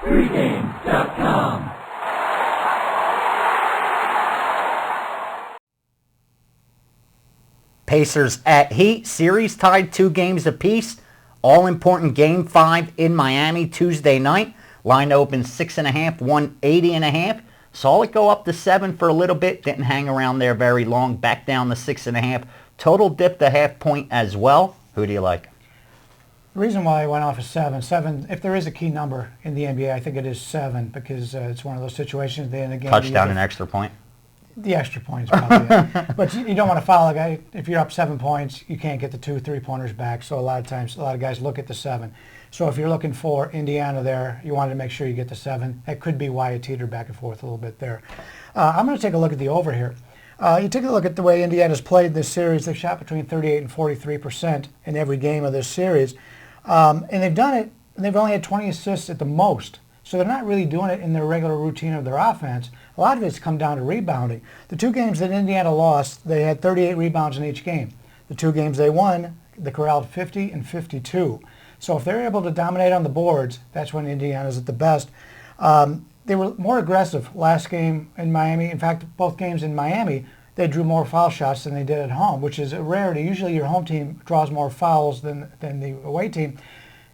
Pregame.com. Pacers at Heat, series tied 2 games apiece. All-important Game 5 in Miami Tuesday night. Line opened 6.5, 180.5. Saw it go up to 7 for a little bit. Didn't hang around there very long. Back down to 6.5. Total dipped a half point as well. Who do you like? The reason why I went off is 7, if there is a key number in the NBA, I think it is 7 because it's one of those situations at the end of the game. Touchdown and extra point. The extra point is probably it. But you don't want to foul a guy. If you're up 7 points, you can't get the 2 3-pointers back. So a lot of times, a lot of guys look at the 7. So if you're looking for Indiana there, you wanted to make sure you get the 7. That could be why it teetered back and forth a little bit there. I'm going to take a look at the over here. You take a look at the way Indiana's played this series. They've shot between 38 and 43% in every game of this series. And they've done it, and they've only had 20 assists at the most. So they're not really doing it in their regular routine of their offense. A lot of it's come down to rebounding. The 2 games that Indiana lost, they had 38 rebounds in each game. The 2 games they won, they corralled 50 and 52. So if they're able to dominate on the boards, that's when Indiana's at the best. They were more aggressive last game in Miami. In fact, both games in Miami, they drew more foul shots than they did at home, which is a rarity. Usually your home team draws more fouls than the away team.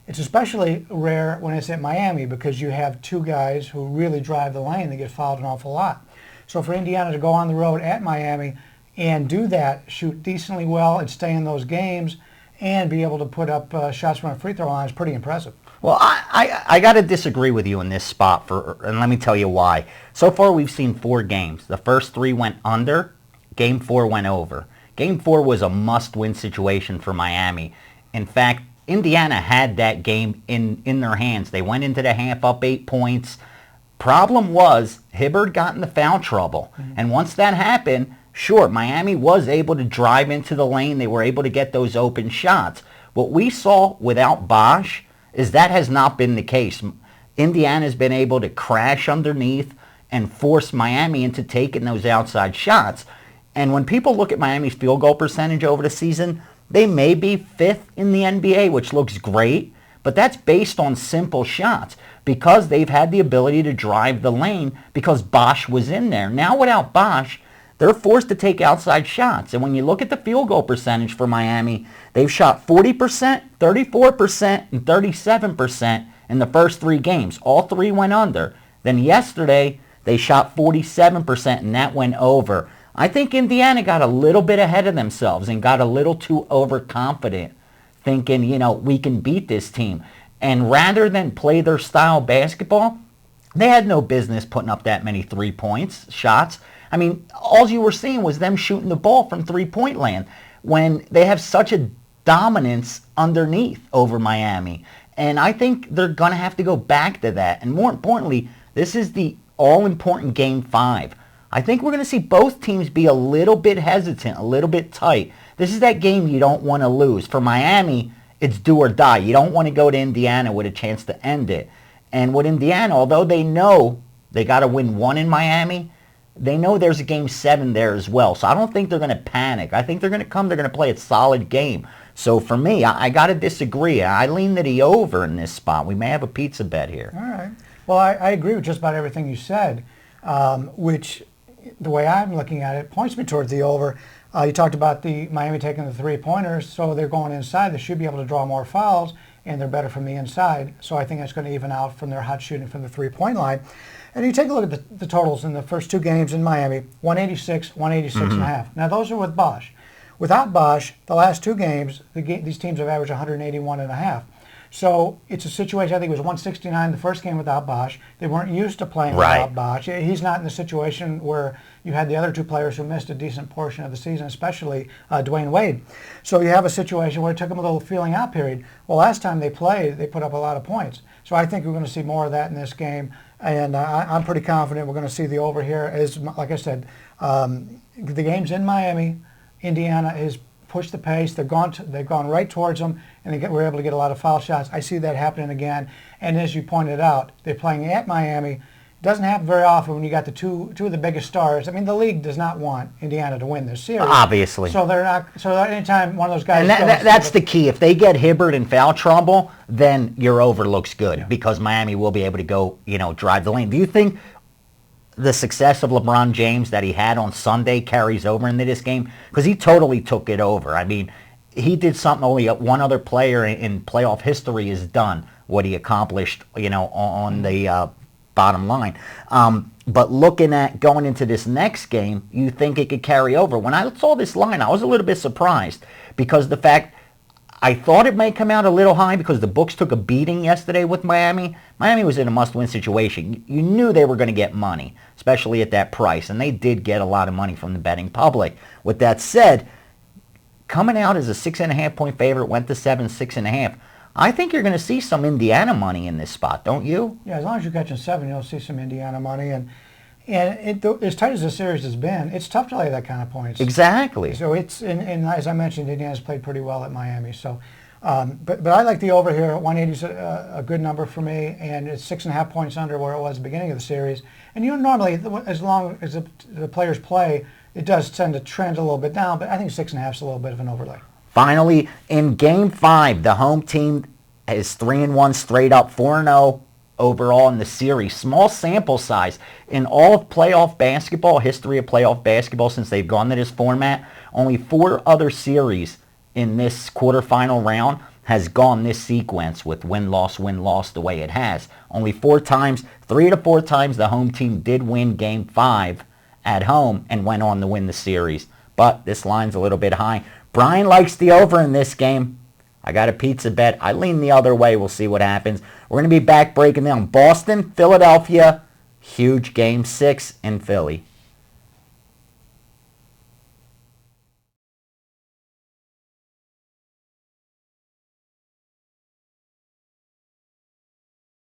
It's especially rare when it's at Miami because you have 2 guys who really drive the lane. They get fouled an awful lot. So for Indiana to go on the road at Miami and do that, shoot decently well and stay in those games and be able to put up shots from a free throw line is pretty impressive. Well, I got to disagree with you in this spot, and let me tell you why. So far we've seen 4 games. The first 3 went under. Game 4 went over. Game 4 was a must-win situation for Miami. In fact, Indiana had that game in their hands. They went into the half up 8 points. Problem was, Hibbert got into foul trouble. Mm-hmm. And once that happened, sure, Miami was able to drive into the lane. They were able to get those open shots. What we saw without Bosh is that has not been the case. Indiana's been able to crash underneath and force Miami into taking those outside shots. And when people look at Miami's field goal percentage over the season, they may be 5th in the NBA, which looks great, but that's based on simple shots because they've had the ability to drive the lane because Bosh was in there. Now without Bosh, they're forced to take outside shots. And when you look at the field goal percentage for Miami, they've shot 40%, 34%, and 37% in the first 3 games. All 3 went under. Then yesterday, they shot 47%, and that went over. I think Indiana got a little bit ahead of themselves and got a little too overconfident, thinking, we can beat this team. And rather than play their style basketball, they had no business putting up that many 3-point shots. I mean, all you were seeing was them shooting the ball from 3-point land when they have such a dominance underneath over Miami. And I think they're going to have to go back to that. And more importantly, this is the all-important Game 5. I think we're going to see both teams be a little bit hesitant, a little bit tight. This is that game you don't want to lose. For Miami, it's do or die. You don't want to go to Indiana with a chance to end it. And with Indiana, although they know they got to win 1 in Miami, they know there's a Game 7 there as well. So I don't think they're going to panic. I think they're going to come, they're going to play a solid game. So for me, I got to disagree. I lean to the over in this spot. We may have a pizza bet here. All right. Well, I agree with just about everything you said, which the way I'm looking at it points me towards the over. You talked about the Miami taking the 3-pointers, so they're going inside. They should be able to draw more fouls, and they're better from the inside. So I think that's going to even out from their hot shooting from the 3-point line. And you take a look at the totals in the first 2 games in Miami, 186, 186.5. Now those are with Bosh. Without Bosh, the last 2 games, these teams have averaged 181.5. So it's a situation, I think it was 169 the first game without Bosh. They weren't used to playing without Bosh. He's not in the situation where you had the other 2 players who missed a decent portion of the season, especially Dwayne Wade. So you have a situation where it took them a little feeling out period. Well, last time they played, they put up a lot of points. So I think we're going to see more of that in this game. And I'm pretty confident we're going to see the over here. As like I said, the game's in Miami. Indiana has pushed the pace. They've gone right towards them, and we're able to get a lot of foul shots. I see that happening again. And as you pointed out, they're playing at Miami, Doesn't happen very often when you got the two of the biggest stars. I mean, the league does not want Indiana to win this series. Obviously. So they're not. So anytime one of those guys, and that's the key. If they get Hibbert in foul trouble, then your over looks good because Miami will be able to go, drive the lane. Do you think the success of LeBron James that he had on Sunday carries over into this game? Because he totally took it over. I mean, he did something only one other player in playoff history has done. What he accomplished, on the bottom line. But looking at going into this next game, you think it could carry over. When I saw this line, I was a little bit surprised because the fact I thought it may come out a little high because the books took a beating yesterday with Miami. Miami was in a must-win situation. You knew they were going to get money, especially at that price, and they did get a lot of money from the betting public. With that said, coming out as a 6.5-point favorite, went to 7, 6.5. I think you're going to see some Indiana money in this spot, don't you? Yeah, as long as you're catching 7, you'll see some Indiana money. And as tight as the series has been, it's tough to lay that kind of points. Exactly. So it's, and as I mentioned, Indiana's played pretty well at Miami. So, but I like the over here. 180 is a good number for me, and it's 6.5 points under where it was at the beginning of the series. And normally, as long as the players play, it does tend to trend a little bit down, but I think 6.5 is a little bit of an overlay. Finally, in Game 5, the home team is 3-1 straight up, 4-0 overall in the series. Small sample size. In all of playoff basketball, history of playoff basketball since they've gone to this format, only 4 other series in this quarterfinal round has gone this sequence with win-loss the way it has. Only 4 times, 3 to 4 times the home team did win Game 5 at home and went on to win the series. But this line's a little bit high. Bryan likes the over in this game. I got a pizza bet. I lean the other way. We'll see what happens. We're going to be back breaking down Boston, Philadelphia. Huge Game 6 in Philly.